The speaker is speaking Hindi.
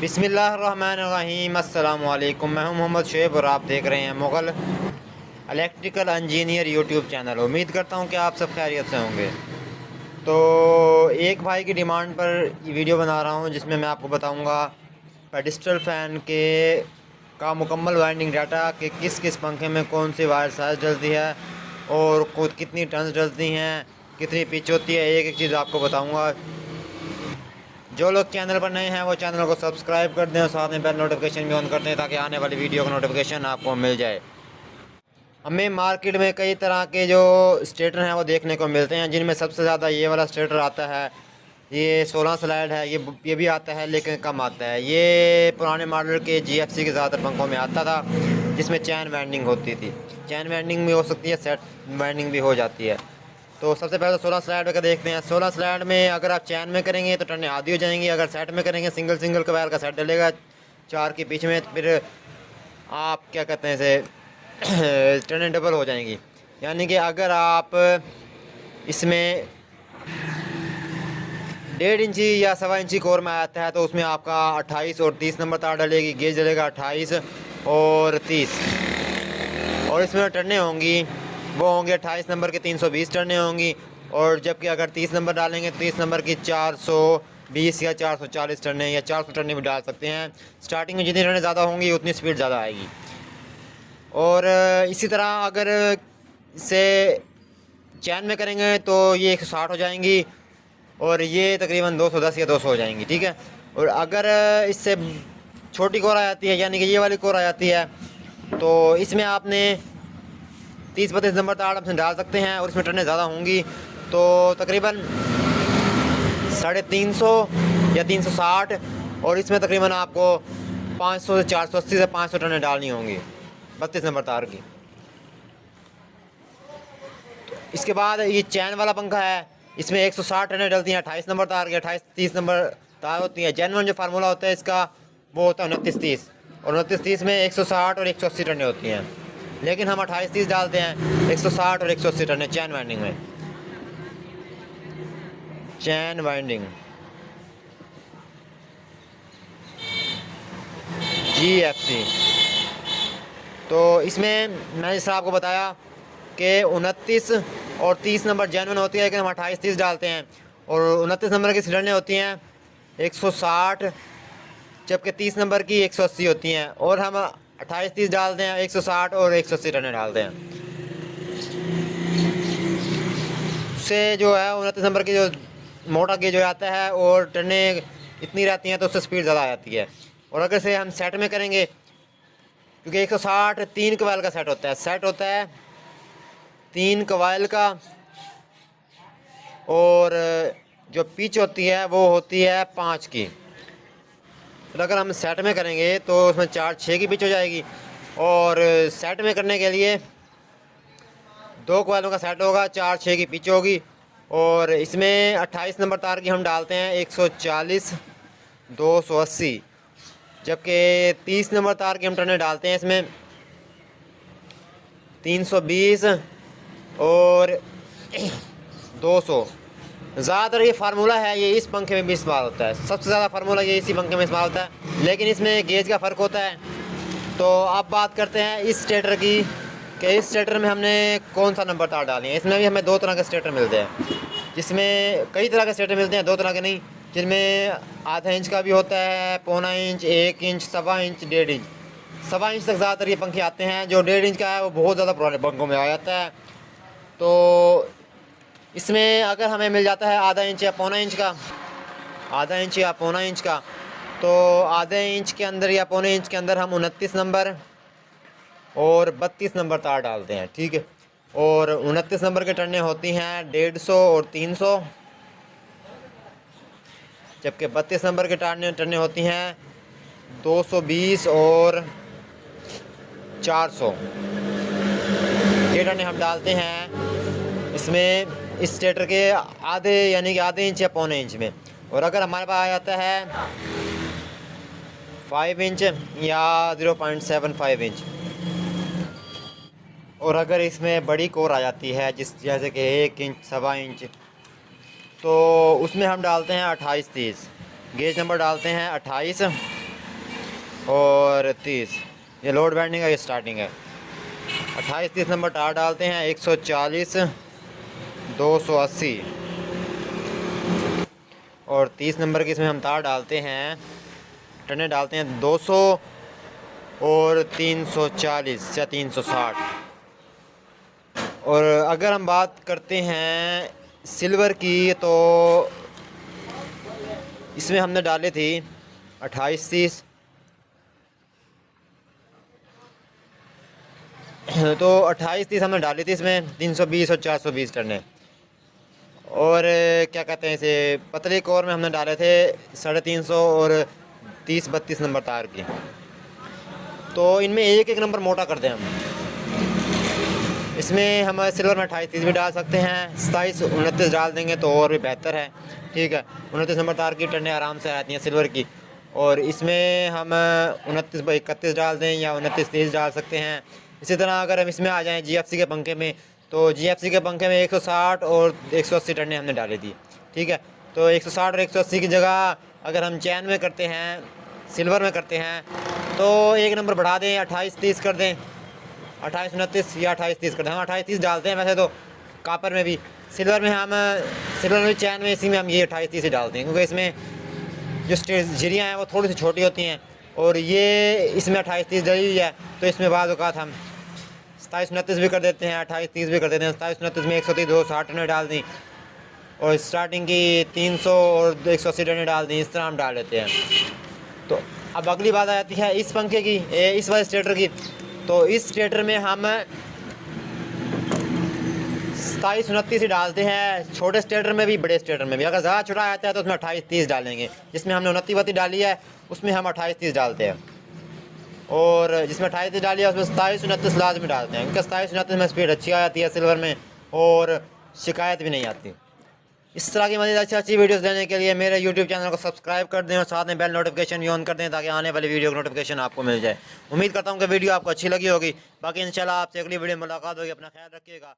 बिस्मिल्लाहिर्रहमानिर्रहीम। अस्सलाम वालेकुम। मैं हूं मोहम्मद शुएब और आप देख रहे हैं Mughal electrical engineer YouTube channel. उम्मीद करता हूं कि आप सब खैरियत से होंगे। तो एक भाई की डिमांड पर वीडियो बना रहा हूं जिसमें मैं आपको बताऊंगा पेडिस्टल फ़ैन के का मुकम्मल वाइंडिंग डाटा कि किस किस पंखे में कौन सी वायर साइज़ डलती है और खुद कितनी टर्न्स डलती हैं, कितनी पिच होती है, एक एक चीज़ आपको बताऊँगा। जो लोग चैनल पर नए हैं वो चैनल को सब्सक्राइब कर दें और साथ में बेल नोटिफिकेशन भी ऑन कर दें ताकि आने वाली वीडियो का नोटिफिकेशन आपको मिल जाए। हमें मार्केट में कई तरह के जो स्टेटर हैं वो देखने को मिलते हैं, जिनमें सबसे ज़्यादा ये वाला स्टेटर आता है। ये 16 स्लाइड है, ये भी आता है लेकिन कम आता है। ये पुराने मॉडल के GFC के ज़्यादातर पंखों में आता था जिसमें चैन वाइंडिंग होती थी। चैन वाइंडिंग भी हो सकती है, सेट वाइंडिंग भी हो जाती है। तो सबसे पहले तो 16 स्लाइड का देखते हैं। 16 स्लाइड में अगर आप चैन में करेंगे तो टर्नें आधी हो जाएंगी, अगर सेट में करेंगे सिंगल सिंगल कवायल का सेट डलेगा 4 के बीच में, तो फिर आप क्या कहते हैं इसे टर्नें डबल हो जाएंगी। यानी कि अगर आप इसमें 1.5 इंची या 1.25 इंची कोर में आता है तो उसमें आपका 28 और 30 नंबर तार डलेगी। गेज डलेगा 28 और 30 और इसमें टर्नें होंगी वो होंगे 28 नंबर की 320 टर्नें होंगी। और जबकि अगर 30 नंबर डालेंगे तो 30 नंबर की 420 या 440 टर्नें या 400 टर्नें भी डाल सकते हैं। स्टार्टिंग में जितनी टर्नें ज़्यादा होंगी उतनी स्पीड ज़्यादा आएगी। और इसी तरह अगर इसे चैन में करेंगे तो ये 160 हो जाएंगी और ये तकरीबन 210 या 200 हो जाएंगी, ठीक है। और अगर इससे छोटी कोर आ जाती है यानी कि ये वाली कोर आ जाती है तो इसमें आपने 30-32 नंबर तार आप डाल सकते हैं और इसमें टर्नें ज़्यादा होंगी तो तकरीबन 350 या 360 और इसमें तकरीबन आपको 500 से 480 से 500 टर्नें डालनी होंगी 32 नंबर तार की। इसके बाद ये चैन वाला पंखा है, इसमें 160 टर्नें डलती हैं 28 नंबर तार की। 28-30 नंबर तार होती है। जेन्युइन जो फार्मूला होता है इसका वो होता है 29-30 और 29-30 में 160 और 180 टर्नें होती हैं, लेकिन हम 28-30 डालते हैं 160 और 180 टर्नें चैन वाइंडिंग में। चैन वाइंडिंग GFC। तो इसमें मैंने जैसा आपको बताया कि 29 और 30 नंबर जेन्युइन होती है, लेकिन हम 28-30 डालते हैं और 29 नंबर की टर्नें होती हैं 160 जबकि 30 नंबर की 180 होती हैं और हम 28-30 डालते हैं 160 और 180 टर्नें डालते हैं। उससे जो है 29 नंबर की जो मोटा गेज हो जाता है और टर्नें इतनी रहती हैं तो उससे स्पीड ज़्यादा आ जाती है। और अगर से हम सेट में करेंगे क्योंकि 160 3 कवायल का सेट होता है, 3 कवायल का और जो पिच होती है वो होती है 5 की। तो अगर हम सेट में करेंगे तो उसमें 4-6 की पिच हो जाएगी और सेट में करने के लिए 2 कवायलों का सेट होगा, 4-6 की पिच होगी और इसमें 28 नंबर तार की हम डालते हैं 140 280 जबकि 30 नंबर तार की हम टर्नें डालते हैं इसमें 320 और 200। ज़्यादातर ये फार्मूला है, ये इस पंखे में भी इस्तेमाल होता है। सबसे ज़्यादा फार्मूला ये इसी पंखे में इस्तेमाल होता है, लेकिन इसमें गेज का फ़र्क होता है। तो अब बात करते हैं इस स्टेटर की कि इस स्टेटर में हमने कौन सा नंबर तार डाले हैं। इसमें भी हमें 2 तरह के स्टेटर मिलते हैं, जिसमें कई तरह के स्टेटर मिलते हैं, 2 तरह के नहीं, जिनमें आधा इंच का भी होता है, पौना inch, 1 inch, 1.25 inch, 1.5 inch. 1.25 inch तक ज़्यादातर ये पंखे आते हैं। जो 1.5 इंच का है वो बहुत ज़्यादा पुराने पंखों में आ जाता है। तो इसमें अगर हमें मिल जाता है आधा इंच या पौना इंच का, आधा इंच या पौना इंच का, तो आधे इंच के अंदर या पौने इंच के अंदर हम 29 नंबर और 32 नंबर तार डालते हैं, ठीक है। और 29 नंबर की टर्नें होती हैं 150 और 300 जबकि 32 नंबर की टर्नें होती हैं 220 और 400। ये टर्नें हम डालते हैं इसमें इस स्टेटर के आधे यानी कि आधे इंच या पौने इंच में। और अगर हमारे पास आ जाता है 5 इंच या 0.75 इंच और अगर इसमें बड़ी कोर आ जाती है जैसे कि 1 इंच 1.25 इंच तो उसमें हम डालते हैं 28-30। गेज नंबर डालते हैं 28 और 30। ये लोड बैंडिंग है, ये स्टार्टिंग है। 28 30 नंबर टार डालते हैं 140 280। और 30 नंबर की इसमें हम तार डालते हैं, टने डालते हैं 200 और 340 या 360। और अगर हम बात करते हैं सिल्वर की, तो इसमें हमने डाले थी 28 30। तो 28 30 हमने डाली थी इसमें 320 और 420 टने। और क्या कहते हैं इसे, पतले कोर में हमने डाले थे 350 और 30 32 नंबर तार की। तो इनमें एक एक नंबर मोटा कर दें हम। इसमें हम सिल्वर में 28 30 भी डाल सकते हैं, 27 29 डाल देंगे तो और भी बेहतर है। ठीक है, 29 नंबर तार की टने आराम से आती हैं सिल्वर की। और इसमें हम 29 31 डाल दें या 29 30 डाल सकते हैं। इसी तरह अगर हम इसमें आ जाएं GFC के पंखे में, तो GFC के पंखे में 160 और 180 टने हमने डाली थी। ठीक है, तो 160 और 180 की जगह अगर हम चैन में करते हैं, सिल्वर में करते हैं, तो एक नंबर बढ़ा दें, 28 30 कर दें, 28 29 या 28 30 कर दें। हम 28 30 डालते हैं वैसे तो कापर में भी, सिल्वर में चैन में, इसी में हम ये 28 30 ही डालते हैं, क्योंकि इसमें जो झिरियाँ हैं वो थोड़ी सी छोटी होती हैं। और ये इसमें 28 30 डली हुई है, तो इसमें बाद औक़ात हम 27 29 भी कर देते हैं, 28 30 भी कर देते हैं। 27 29 में 130 260 टने डाल दी, और स्टार्टिंग की 300 और 180 टने डाल दी। इस तरह हम डाल देते हैं। तो अब अगली बात आ जाती है इस पंखे की, इस वाले स्टेटर की। तो इस स्टेटर में हम 27 29 ही डालते हैं, छोटे स्टेटर में भी बड़े स्टेटर में भी। अगर ज़्यादा छोटा आता है तो उसमें 28 30 डालेंगे। जिसमें हमने 29 32 डाली है उसमें हम 28 30 डालते हैं, और जिसमें 28 30 डाली है उसमें 27 29 लाजमी डालते हैं, क्योंकि 27 29 में स्पीड अच्छी आ जाती है सिल्वर में, और शिकायत भी नहीं आती। इस तरह की मज़ीद अच्छी वीडियोस देने के लिए मेरे YouTube चैनल को सब्सक्राइब कर दें और साथ में बेल नोटिफिकेशन भी ऑन कर दें, ताकि आने वाली वीडियो की नोटिफिकेशन आपको मिल जाए। उम्मीद करता हूँ कि वीडियो आपको अच्छी लगी होगी। बाकी इंशाल्लाह आपसे अगली वीडियो में मुलाकात होगी। अपना ख्याल रखिएगा।